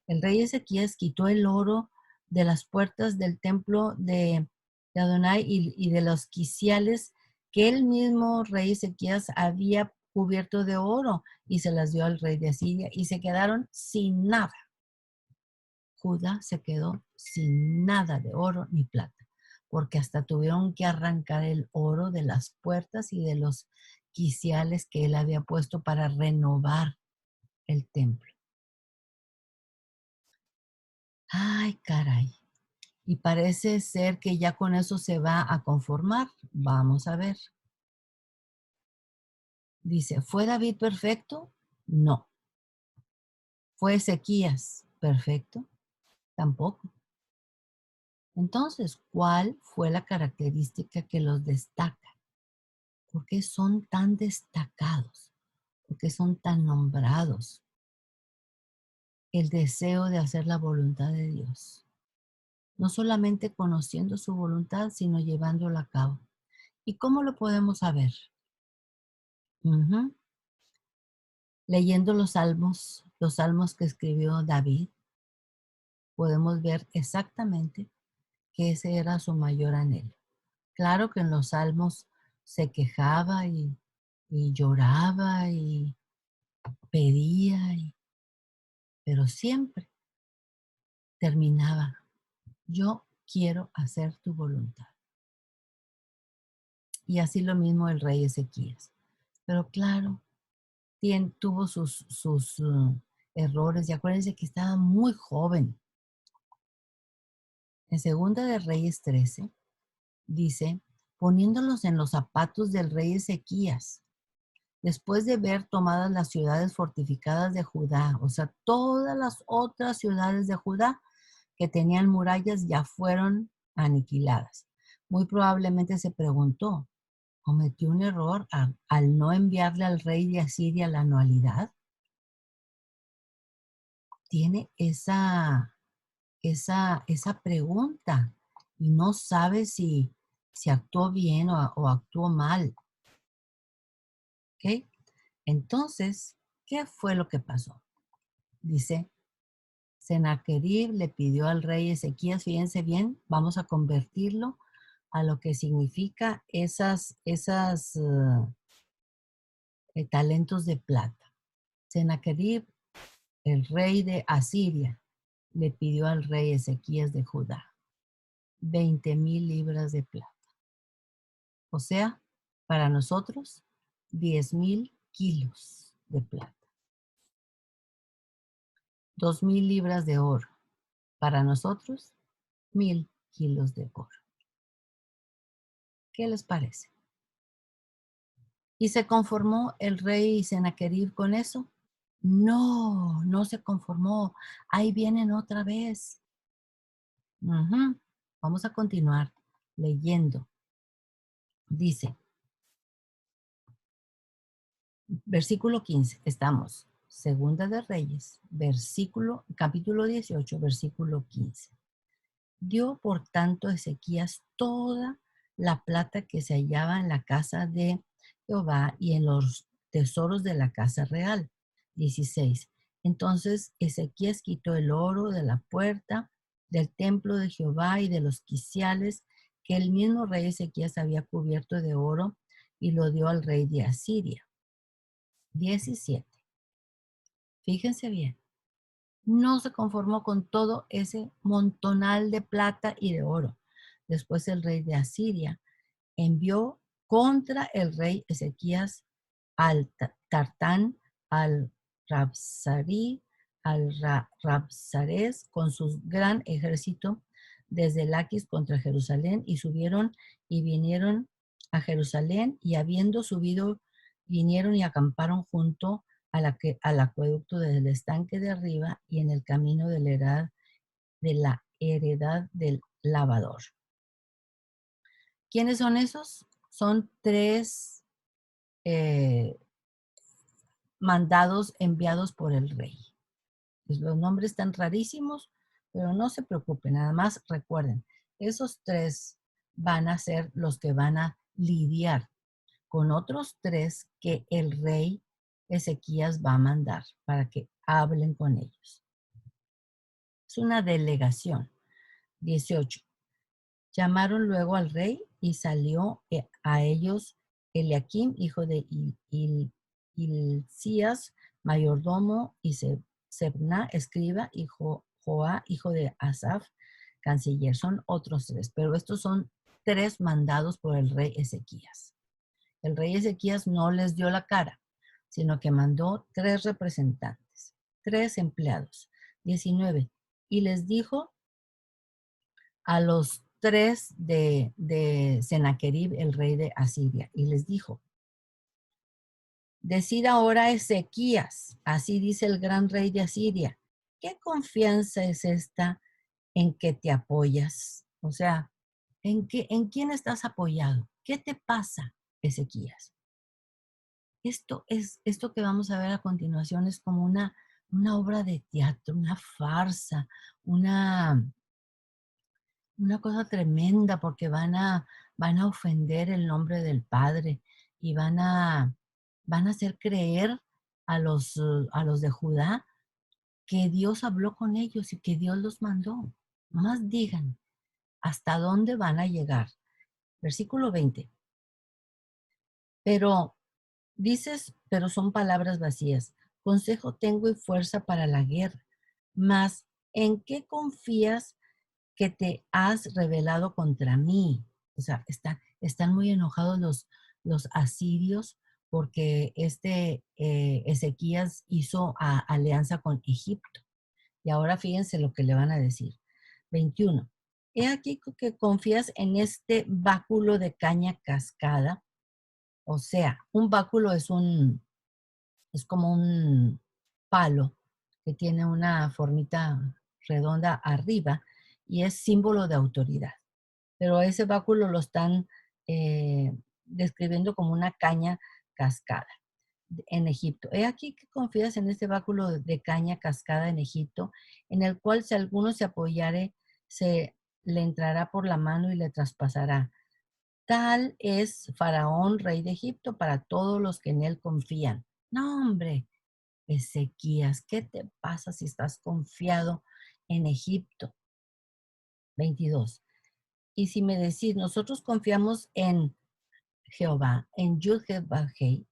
A: el rey Ezequías quitó el oro de las puertas del templo de Adonai y de los quiciales que el mismo rey Ezequías había cubierto de oro y se las dio al rey de Asiria y se quedaron sin nada. Judá se quedó sin nada de oro ni plata, porque hasta tuvieron que arrancar el oro de las puertas y de los quiciales que él había puesto para renovar el templo. Ay, caray. Y parece ser que ya con eso se va a conformar. Vamos a ver. Dice, ¿fue David perfecto? No. ¿Fue Ezequías perfecto? Tampoco. Entonces, ¿cuál fue la característica que los destaca? ¿Por qué son tan destacados? ¿Por qué son tan nombrados? El deseo de hacer la voluntad de Dios. No solamente conociendo su voluntad, sino llevándola a cabo. ¿Y cómo lo podemos saber? Leyendo los salmos que escribió David, podemos ver exactamente que ese era su mayor anhelo. Claro que en los salmos se quejaba y lloraba y pedía, pero siempre terminaba, yo quiero hacer tu voluntad. Y así lo mismo el rey Ezequías. Pero claro, tuvo sus errores y acuérdense que estaba muy joven. En Segunda de Reyes 13 dice, poniéndolos en los zapatos del rey Ezequías, después de ver tomadas las ciudades fortificadas de Judá, o sea, todas las otras ciudades de Judá que tenían murallas ya fueron aniquiladas. Muy probablemente se preguntó, ¿cometió un error al no enviarle al rey de Asiria la anualidad? Tiene esa pregunta y no sabe si actuó bien o actuó mal. ¿Ok? Entonces, ¿qué fue lo que pasó? Dice, Sennacherib le pidió al rey Ezequías, fíjense bien, vamos a convertirlo a lo que significa esas talentos de plata. Sennacherib, el rey de Asiria, le pidió al rey Ezequías de Judá 20,000 libras de plata. O sea, para nosotros, 10,000 kilos de plata. 2,000 libras de oro. Para nosotros, 1,000 kilos de oro. ¿Qué les parece? ¿Y se conformó el rey Sennacherib con eso? No, no se conformó. Ahí vienen otra vez. Vamos a continuar leyendo. Dice, versículo 15, estamos, Segunda de Reyes, capítulo 18, versículo 15. Dio por tanto Ezequías toda la plata que se hallaba en la casa de Jehová y en los tesoros de la casa real. 16. Entonces Ezequías quitó el oro de la puerta del templo de Jehová y de los quiciales que el mismo rey Ezequías había cubierto de oro y lo dio al rey de Asiria. 17. Fíjense bien. no se conformó con todo ese montonal de plata y de oro. Después el rey de Asiria envió contra el rey Ezequías al Tartán, al Rabsarí, al Rabsares con su gran ejército desde Laquis contra Jerusalén y subieron y vinieron a Jerusalén y habiendo subido vinieron y acamparon junto al acueducto del estanque de arriba y en el camino de la heredad del lavador. ¿Quiénes son esos? Son tres eh, mandados enviados por el rey. Pues los nombres están rarísimos, pero no se preocupen, nada más recuerden, esos tres van a ser los que van a lidiar con otros tres que el rey Ezequías va a mandar para que hablen con ellos. Es una delegación. 18. Llamaron luego al rey y salió a ellos Eliakim, hijo de Hilcías, mayordomo, y Sebna, escriba, y Joá, hijo de Asaf, canciller. Son otros tres, pero estos son tres mandados por el rey Ezequías. El rey Ezequías no les dio la cara, sino que mandó tres representantes, tres empleados. 19. Y les dijo a los tres de Sennacherib, el rey de Asiria, y les dijo, decid ahora Ezequías, así dice el gran rey de Asiria, ¿qué confianza es esta en que te apoyas? O sea, ¿en quién estás apoyado? ¿Qué te pasa, Ezequías? Esto que vamos a ver a continuación es como una obra de teatro, una farsa, una cosa tremenda porque van a ofender el nombre del Padre y van a hacer creer a los de Judá que Dios habló con ellos y que Dios los mandó. Más digan, ¿hasta dónde van a llegar? Versículo 20. Pero dices, pero son palabras vacías. Consejo tengo y fuerza para la guerra. Mas, ¿en qué confías que te has rebelado contra mí? O sea, están muy enojados los asirios porque Ezequías hizo alianza con Egipto. Y ahora fíjense lo que le van a decir. 21. He aquí que confías en este báculo de caña cascada. O sea, un báculo es como un palo que tiene una formita redonda arriba y es símbolo de autoridad. Pero ese báculo lo están describiendo como una caña cascada en Egipto. He aquí que confías en este báculo de caña cascada en Egipto, en el cual si alguno se apoyare, se le entrará por la mano y le traspasará. Tal es Faraón, rey de Egipto, para todos los que en él confían. No, hombre, Ezequías, ¿qué te pasa si estás confiado en Egipto? 22. Y si me decís, nosotros confiamos en Jehová, en Yud-Heh-Vah-Heh,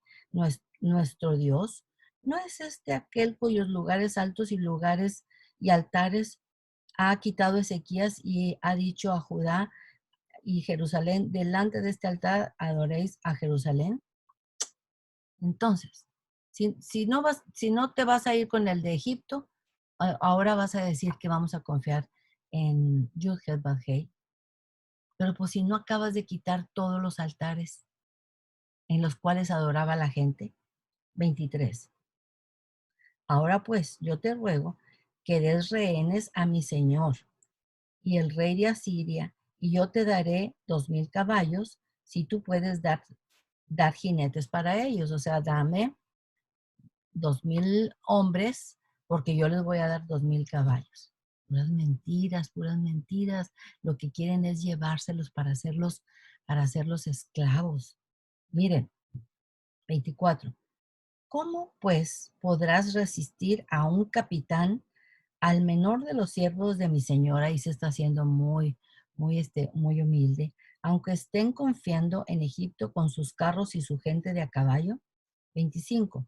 A: nuestro Dios, ¿no es este aquel cuyos lugares altos y lugares y altares ha quitado Ezequías y ha dicho a Judá y Jerusalén, delante de este altar adoréis a Jerusalén? Entonces, si no te vas a ir con el de Egipto, ahora vas a decir que vamos a confiar en Yud-Heh-Vah-Heh, pero pues si no acabas de quitar todos los altares en los cuales adoraba la gente. 23. Ahora pues, yo te ruego que des rehenes a mi señor y el rey de Asiria, y yo te daré 2000 caballos, si tú puedes dar jinetes para ellos. O sea, dame 2000 hombres, porque yo les voy a dar 2000 caballos. Puras mentiras, puras mentiras. Lo que quieren es llevárselos para hacerlos esclavos. Miren, 24. ¿Cómo, pues, podrás resistir a un capitán, al menor de los siervos de mi señora? Y se está haciendo muy humilde, aunque estén confiando en Egipto con sus carros y su gente de a caballo. 25.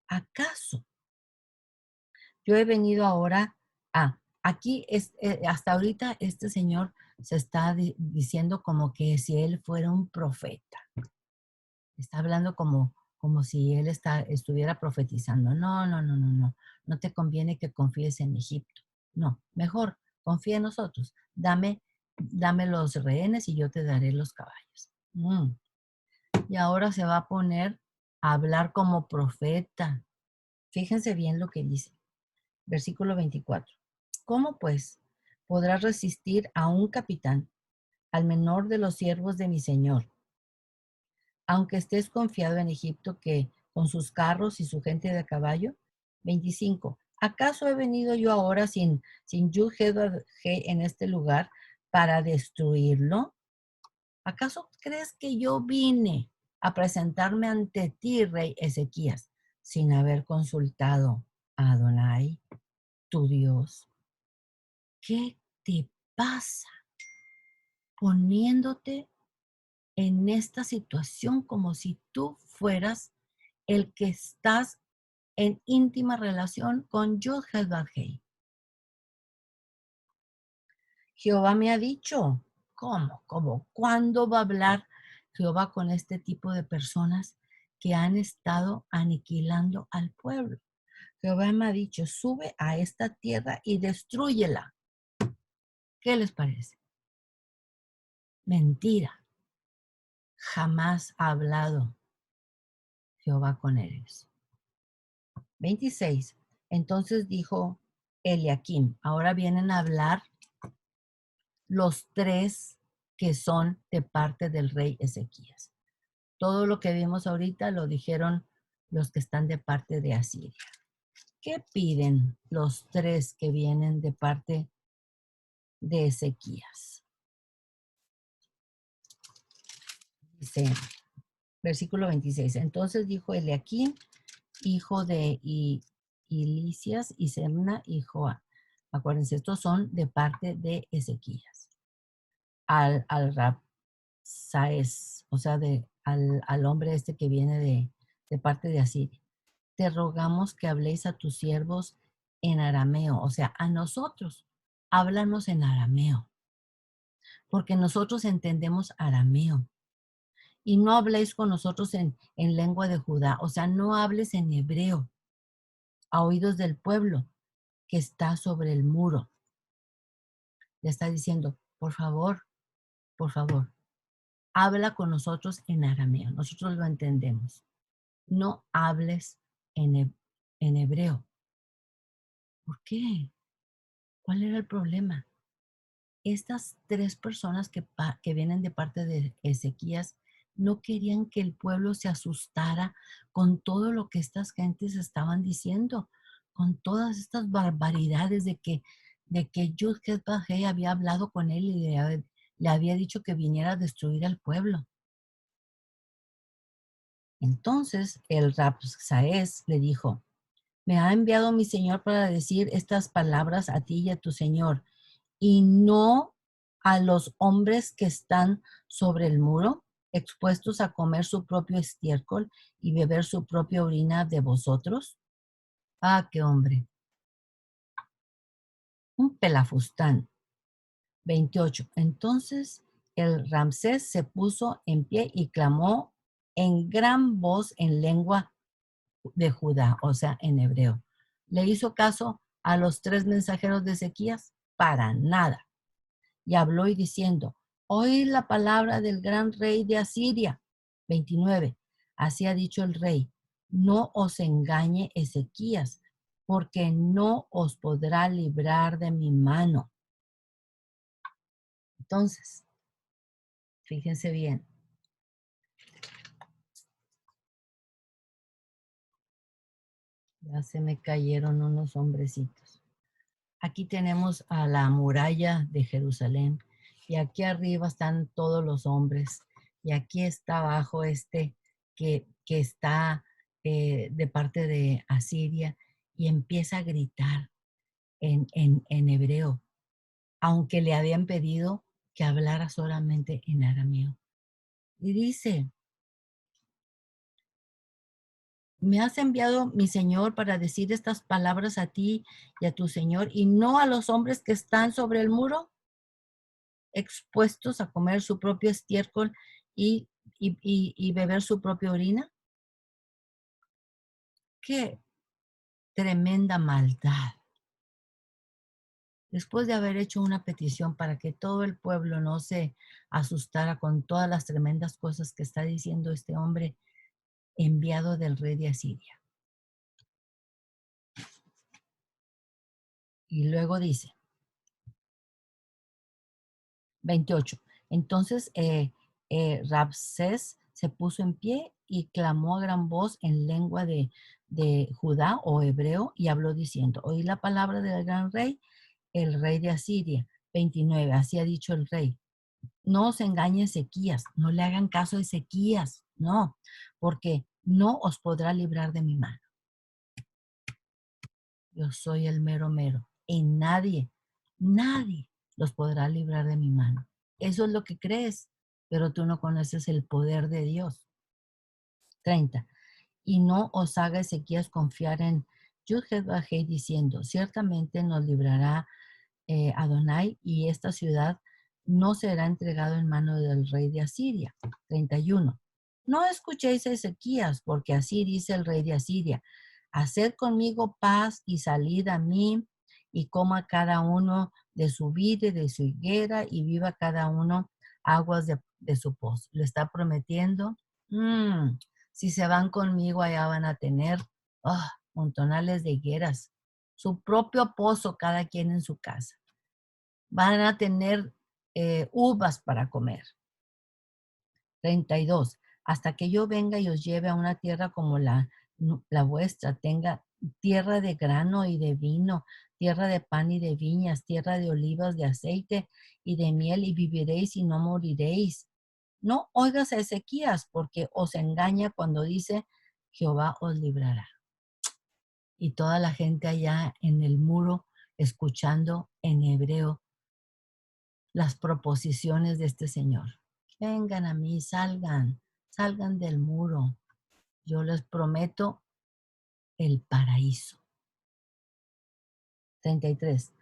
A: ¿Acaso Yo he venido ahora aquí hasta ahorita este señor se está diciendo como que si él fuera un profeta. Está hablando como si él estuviera profetizando. No, no, no, no, no. No te conviene que confíes en Egipto. No, mejor confía en nosotros. Dame los rehenes y yo te daré los caballos. Y ahora se va a poner a hablar como profeta. Fíjense bien lo que dice. Versículo 24. ¿Cómo pues podrás resistir a un capitán, al menor de los siervos de mi señor, aunque estés confiado en Egipto, que con sus carros y su gente de a caballo? 25. ¿Acaso he venido yo ahora sin Yud-Heh en este lugar para destruirlo? ¿Acaso crees que yo vine a presentarme ante ti, rey Ezequías, sin haber consultado a Adonai, tu Dios? ¿Qué te pasa poniéndote en esta situación como si tú fueras el que estás en íntima relación con Yod-Heh-Vav-Heh? Jehová me ha dicho. ¿Cómo? ¿Cómo? ¿Cuándo va a hablar Jehová con este tipo de personas que han estado aniquilando al pueblo? Jehová me ha dicho, sube a esta tierra y destrúyela. ¿Qué les parece? Mentira. Jamás ha hablado Jehová con ellos. 26. Entonces dijo Eliakim, ahora vienen a hablar los tres que son de parte del rey Ezequías. Todo lo que vimos ahorita lo dijeron los que están de parte de Asiria. ¿Qué piden los tres que vienen de parte de Ezequías? Dice, versículo 26. Entonces dijo Eliakim, hijo de Hilicias, y Semna, hijo a. Acuérdense, estos son de parte de Ezequías. Al Rabsaes, o sea, al hombre este que viene de parte de Asiria. Te rogamos que habléis a tus siervos en arameo, o sea, a nosotros, háblanos en arameo, porque nosotros entendemos arameo. Y no habléis con nosotros en lengua de Judá, o sea, no hables en hebreo a oídos del pueblo que está sobre el muro. Le está diciendo, por favor, habla con nosotros en arameo. Nosotros lo entendemos. No hables en hebreo. ¿Por qué? ¿Cuál era el problema? Estas tres personas que vienen de parte de Ezequías no querían que el pueblo se asustara con todo lo que estas gentes estaban diciendo, con todas estas barbaridades de que Yud-Heh-Vav-Heh había hablado con él y le había dicho que viniera a destruir al pueblo. Entonces el Rabsaes le dijo, me ha enviado mi señor para decir estas palabras a ti y a tu señor, y no a los hombres que están sobre el muro, expuestos a comer su propio estiércol y beber su propia orina de vosotros. Ah, qué hombre. Un pelafustán. 28. Entonces el Ramsés se puso en pie y clamó en gran voz en lengua de Judá, o sea, en hebreo. ¿Le hizo caso a los tres mensajeros de Ezequías? Para nada. Y habló y diciendo, oíd la palabra del gran rey de Asiria. 29. Así ha dicho el rey, no os engañe Ezequías, porque no os podrá librar de mi mano. Entonces, fíjense bien. Ya se me cayeron unos hombrecitos. Aquí tenemos a la muralla de Jerusalén y aquí arriba están todos los hombres y aquí está abajo que está de parte de Asiria y empieza a gritar en hebreo, aunque le habían pedido que hablara solamente en arameo. Y dice, me has enviado mi Señor para decir estas palabras a ti y a tu Señor y no a los hombres que están sobre el muro, expuestos a comer su propio estiércol y, y beber su propia orina. Qué tremenda maldad. Después de haber hecho una petición para que todo el pueblo no se asustara con todas las tremendas cosas que está diciendo este hombre enviado del rey de Asiria. Y luego dice, 28. Entonces Rabsés se puso en pie y clamó a gran voz en lengua de Judá o hebreo y habló diciendo, oí la palabra del gran rey, el rey de Asiria. 29. Así ha dicho el rey. No os engañe Ezequías, no le hagan caso a Ezequías, no, porque no os podrá librar de mi mano. Yo soy el mero mero y nadie los podrá librar de mi mano. Eso es lo que crees, pero tú no conoces el poder de Dios. 30. Y no os haga Ezequías confiar en Yud-Heh-Vah-Heh diciendo, ciertamente nos librará Adonai y esta ciudad no será entregado en mano del rey de Asiria. 31. No escuchéis a Ezequías, porque así dice el rey de Asiria, haced conmigo paz y salid a mí y coma cada uno de su vid y de su higuera y viva cada uno aguas de su pozo. Le está prometiendo, si se van conmigo allá van a tener montonales de higueras, su propio pozo cada quien en su casa. Van a tener uvas para comer. 32. Hasta que yo venga y os lleve a una tierra como la vuestra, tenga tierra de grano y de vino, tierra de pan y de viñas, tierra de olivas, de aceite y de miel, y viviréis y no moriréis. No oigas a Ezequías, porque os engaña cuando dice, Jehová os librará. Y toda la gente allá en el muro, escuchando en hebreo las proposiciones de este Señor. Vengan a mí, salgan del muro. Yo les prometo el paraíso. 33.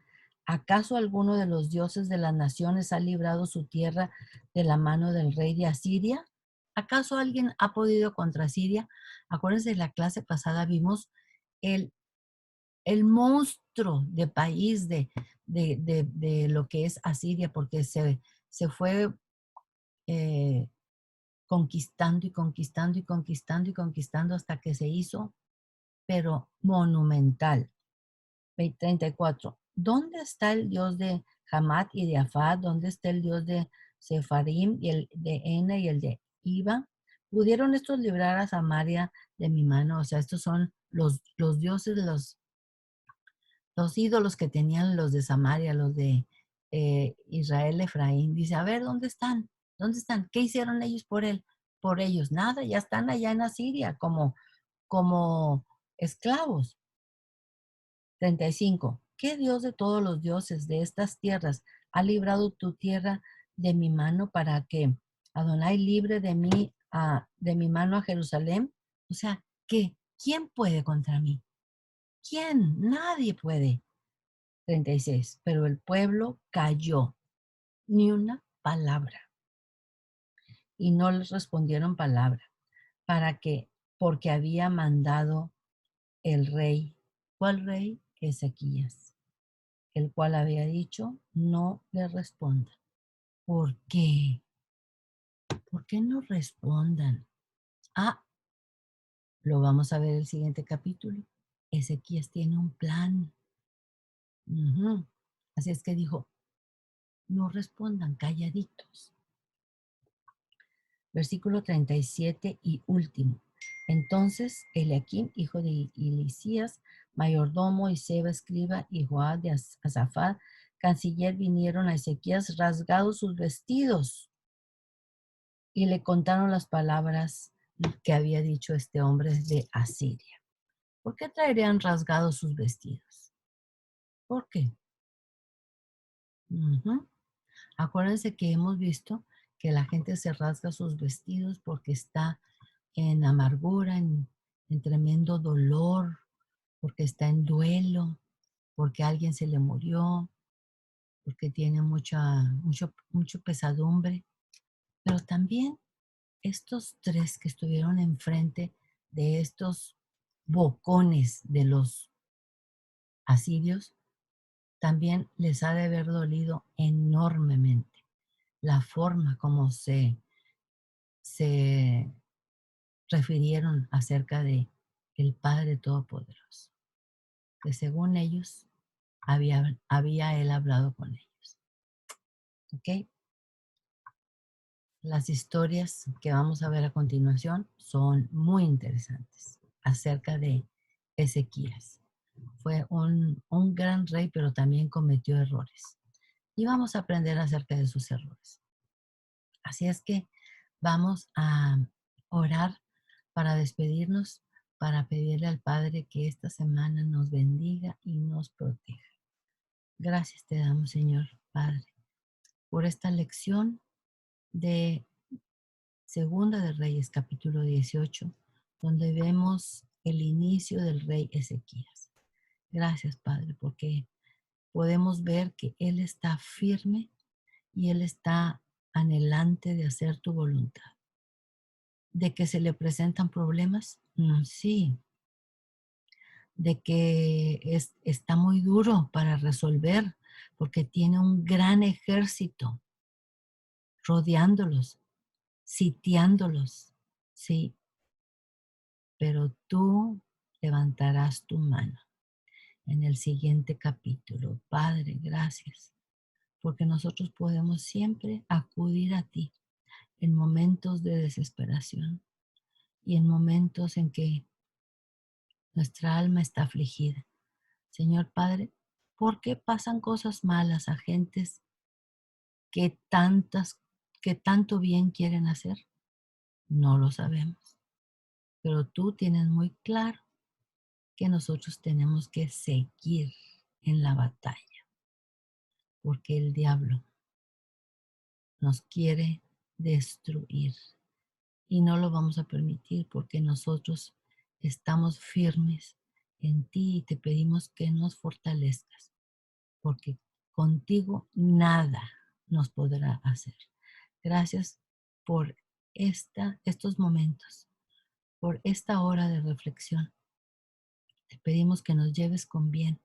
A: ¿Acaso alguno de los dioses de las naciones ha librado su tierra de la mano del rey de Asiria? ¿Acaso alguien ha podido contra Siria? Acuérdense, en la clase pasada vimos el, el monstruo de país de lo que es Asiria, porque se fue conquistando y conquistando y conquistando y conquistando hasta que se hizo, pero monumental. 34. ¿Dónde está el Dios de Hamat y de Afad? ¿Dónde está el Dios de Sefarim y el de Ena y el de Iba? ¿Pudieron estos librar a Samaria de mi mano? O sea, estos son los dioses, los ídolos que tenían los de Samaria, los de Israel, Efraín. Dice, a ver, ¿dónde están? ¿Dónde están? ¿Qué hicieron ellos por él? Por ellos, nada, ya están allá en Asiria como esclavos. 35. ¿Qué Dios de todos los dioses de estas tierras ha librado tu tierra de mi mano para que Adonai libre de mí, de mi mano a Jerusalén? O sea, ¿quién puede contra mí? ¿Quién? Nadie puede. 36. Pero el pueblo calló, ni una palabra, y no les respondieron palabra, para que, porque había mandado el rey. ¿Cuál rey? Ezequías, el cual había dicho, no le respondan. ¿Por qué? ¿Por qué no respondan? Ah, lo vamos a ver el siguiente capítulo. Ezequías tiene un plan. Ujú. Así es que dijo, no respondan, calladitos. Versículo 37 y último. Entonces Eliaquim, hijo de Hilcías, mayordomo, y Seba, escriba, y Joab de Asafat, canciller, vinieron a Ezequías rasgados sus vestidos y le contaron las palabras que había dicho este hombre de Asiria. ¿Por qué traerían rasgados sus vestidos? ¿Por qué? Ujú. Acuérdense que hemos visto que la gente se rasga sus vestidos porque está en amargura, en tremendo dolor, porque está en duelo, porque alguien se le murió, porque tiene mucho pesadumbre. Pero también estos tres que estuvieron enfrente de estos bocones de los asirios, también les ha de haber dolido enormemente la forma como se refirieron acerca de el Padre Todopoderoso, que según ellos había él hablado con ellos. ¿Ok? Las historias que vamos a ver a continuación son muy interesantes acerca de Ezequías. Fue un gran rey, pero también cometió errores. Y vamos a aprender acerca de sus errores. Así es que vamos a orar para despedirnos, para pedirle al Padre que esta semana nos bendiga y nos proteja. Gracias te damos, Señor Padre, por esta lección de Segunda de Reyes, capítulo 18, donde vemos el inicio del rey Ezequías. Gracias, Padre, porque podemos ver que Él está firme y Él está anhelante de hacer tu voluntad. ¿De que se le presentan problemas? Sí. ¿De que está muy duro para resolver porque tiene un gran ejército rodeándolos, sitiándolos? Sí, pero tú levantarás tu mano en el siguiente capítulo. Padre, gracias, porque nosotros podemos siempre acudir a ti en momentos de desesperación y en momentos en que nuestra alma está afligida. Señor Padre, ¿por qué pasan cosas malas a gentes que que tanto bien quieren hacer? No lo sabemos, pero tú tienes muy claro que nosotros tenemos que seguir en la batalla, porque el diablo nos quiere destruir y no lo vamos a permitir porque nosotros estamos firmes en ti y te pedimos que nos fortalezcas, porque contigo nada nos podrá hacer. Gracias por estos momentos, por esta hora de reflexión. Te pedimos que nos lleves con bien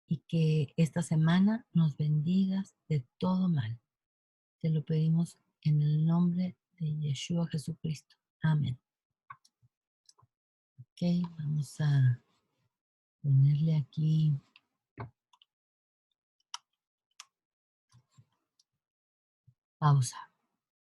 A: y que esta semana nos bendigas de todo mal. Te lo pedimos en el nombre de Yeshua Jesucristo. Amén. Ok, vamos a ponerle aquí pausa.